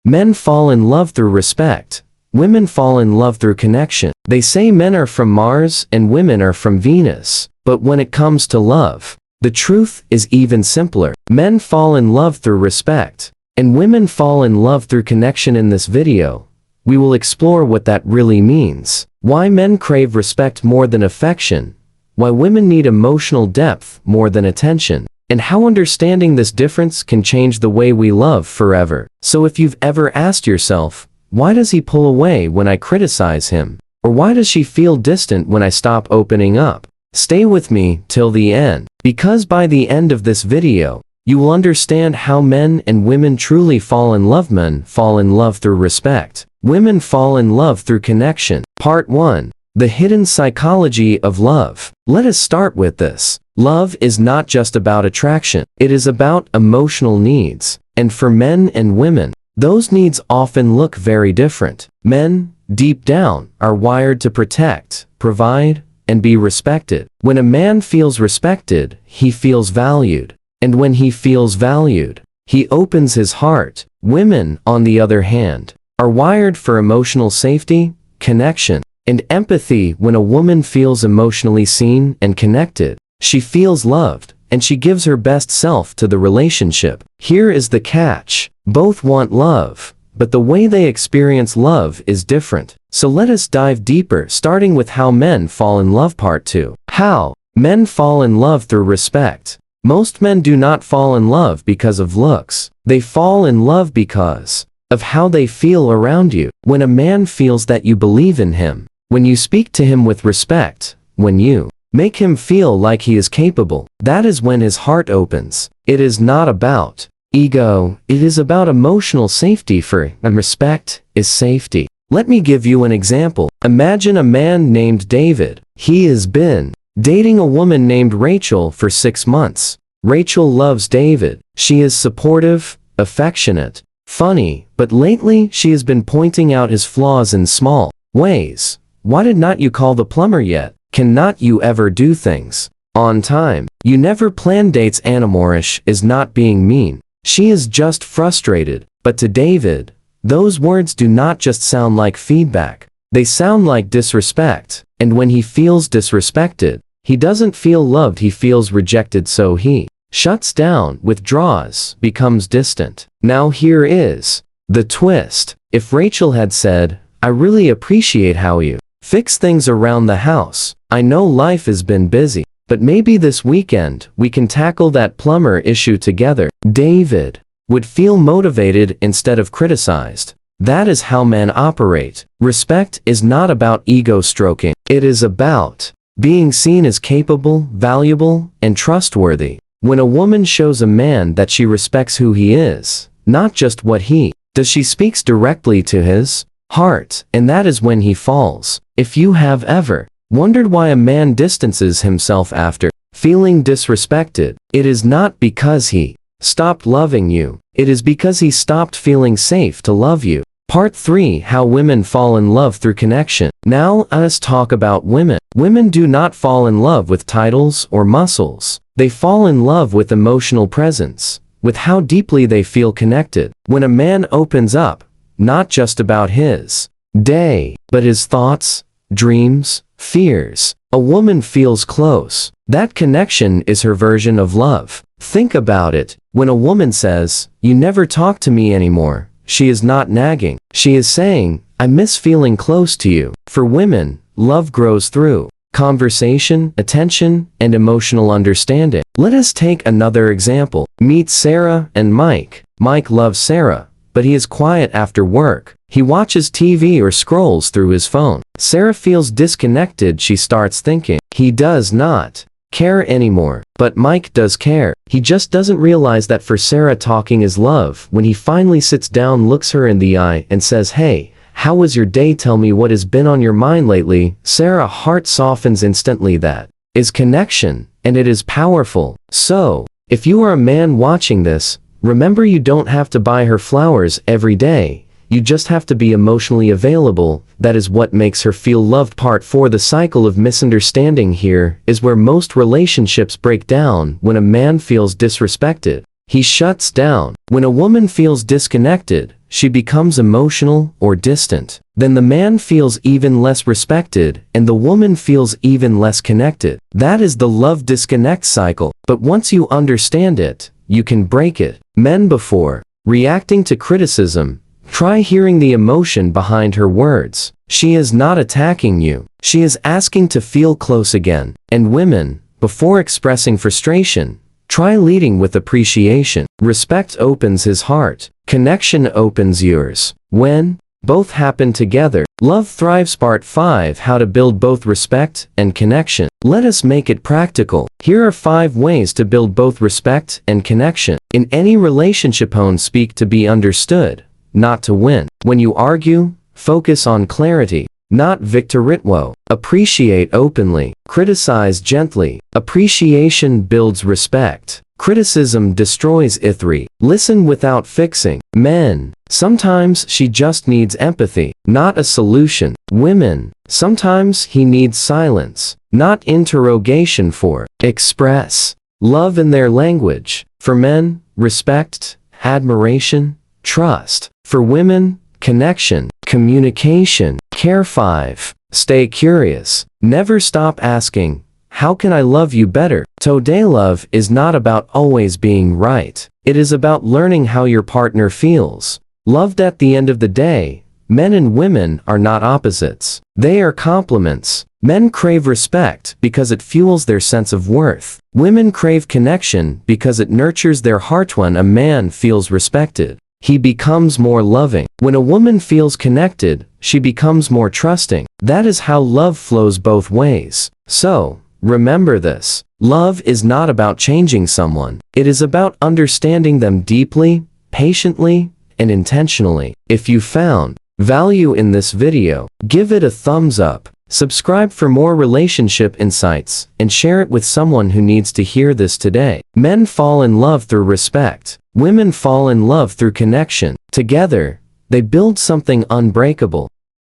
Men fall in love through respect. Women fall in love through connection. They say men are from Mars and women are from Venus. But when it comes to love, the truth is even simpler. Men fall in love through respect, and women fall in love through connection. In this video, we will explore what that really means, why men crave respect more than affection, why women need emotional depth more than attention, and how understanding this difference can change the way we love forever. So if you've ever asked yourself, why does he pull away when I criticize him? Or why does she feel distant when I stop opening up? Stay with me till the end, because by the end of this video, you will understand how men and women truly fall in love. Men fall in love through respect. Women fall in love through connection. Part 1. The hidden psychology of love. Let us start with this. Love is not just about attraction. It is about emotional needs. And for men and women, those needs often look very different. Men, deep down, are wired to protect, provide, and be respected. When a man feels respected, he feels valued. And when he feels valued, he opens his heart. Women, on the other hand, are wired for emotional safety, connection, and empathy. When a woman feels emotionally seen and connected, she feels loved, and she gives her best self to the relationship. Here is the catch. Both want love, but the way they experience love is different. So let us dive deeper, starting with how men fall in love. Part 2. How men fall in love through respect. Most men do not fall in love because of looks. They fall in love because of how they feel around you. When a man feels that you believe in him, when you speak to him with respect, when you make him feel like he is capable, that is when his heart opens. It is not about ego, it is about emotional safety. And respect is safety. Let me give you an example. Imagine a man named David. He has been dating a woman named Rachel for 6 months. Rachel loves David. She is supportive, affectionate, funny, but lately she has been pointing out his flaws in small ways. Why did not you call the plumber yet? Cannot you ever do things on time? You never plan dates. Anamorish is not being mean. She is just frustrated. But to David, those words do not just sound like feedback. They sound like disrespect. And when he feels disrespected, he doesn't feel loved, he feels rejected, so he shuts down, withdraws, becomes distant. Now here is the twist. If Rachel had said, I really appreciate how you fix things around the house. I know life has been busy, but maybe this weekend we can tackle that plumber issue together. David would feel motivated instead of criticized. That is how men operate. Respect is not about ego stroking. It is about being seen as capable, valuable, and trustworthy. When a woman shows a man that she respects who he is, not just what he does, she speaks directly to his heart, and that is when he falls. If you have ever wondered why a man distances himself after feeling disrespected, it is not because he stopped loving you. It is because he stopped feeling safe to love you. Part 3. How women fall in love through connection. Now let's talk about women. Women do not fall in love with titles or muscles. They fall in love with emotional presence, with how deeply they feel connected. When a man opens up, not just about his day, but his thoughts, dreams, fears, a woman feels close. That connection is her version of love. Think about it. When a woman says, you never talk to me anymore, she is not nagging. She is saying, I miss feeling close to you. For women, love grows through conversation, attention, and emotional understanding. Let us take another example. Meet Sarah and Mike. Mike loves Sarah, but he is quiet after work. He watches TV or scrolls through his phone. Sarah feels disconnected. She starts thinking, he does not care anymore. But Mike does care. He just doesn't realize that for Sarah, talking is love. When he finally sits down, looks her in the eye, and says, hey, how was your day? Tell me what has been on your mind lately. Sarah's heart softens instantly. That is connection, and it is powerful. So, if you are a man watching this, remember, you don't have to buy her flowers every day. You just have to be emotionally available. That is what makes her feel loved. Part 4. The cycle of misunderstanding. Here is where most relationships break down. When a man feels disrespected, he shuts down. When a woman feels disconnected, she becomes emotional or distant. Then the man feels even less respected and the woman feels even less connected. That is the love disconnect cycle. But once you understand it, you can break it. Men, before reacting to criticism, try hearing the emotion behind her words. She is not attacking you. She is asking to feel close again. And women, before expressing frustration, try leading with appreciation. Respect opens his heart. Connection opens yours. When both happen together, love thrives. Part 5: How to build both respect and connection. Let us make it practical. Here are 5 ways to build both respect and connection. In any relationship, speak to be understood, not to win. When you argue, focus on clarity, not victoritwo. Appreciate openly. Criticize gently. Appreciation builds respect. Criticism destroys ithri. Listen without fixing. Men, sometimes she just needs empathy, not a solution. Women, sometimes he needs silence, not interrogation. For express love in their language. For men, respect, admiration, trust. For women, connection, communication, care. 5. Stay curious. Never stop asking, how can I love you better? Today, love is not about always being right. It is about learning how your partner feels loved. At the end of the day, men and women are not opposites. They are complements. Men crave respect because it fuels their sense of worth. Women crave connection because it nurtures their heart. When a man feels respected, he becomes more loving. When a woman feels connected, she becomes more trusting. That is how love flows both ways. So, remember this. Love is not about changing someone. It is about understanding them deeply, patiently, and intentionally. If you found value in this video, give it a thumbs up, subscribe for more relationship insights, and share it with someone who needs to hear this today. Men fall in love through respect. Women fall in love through connection. Together, they build something unbreakable.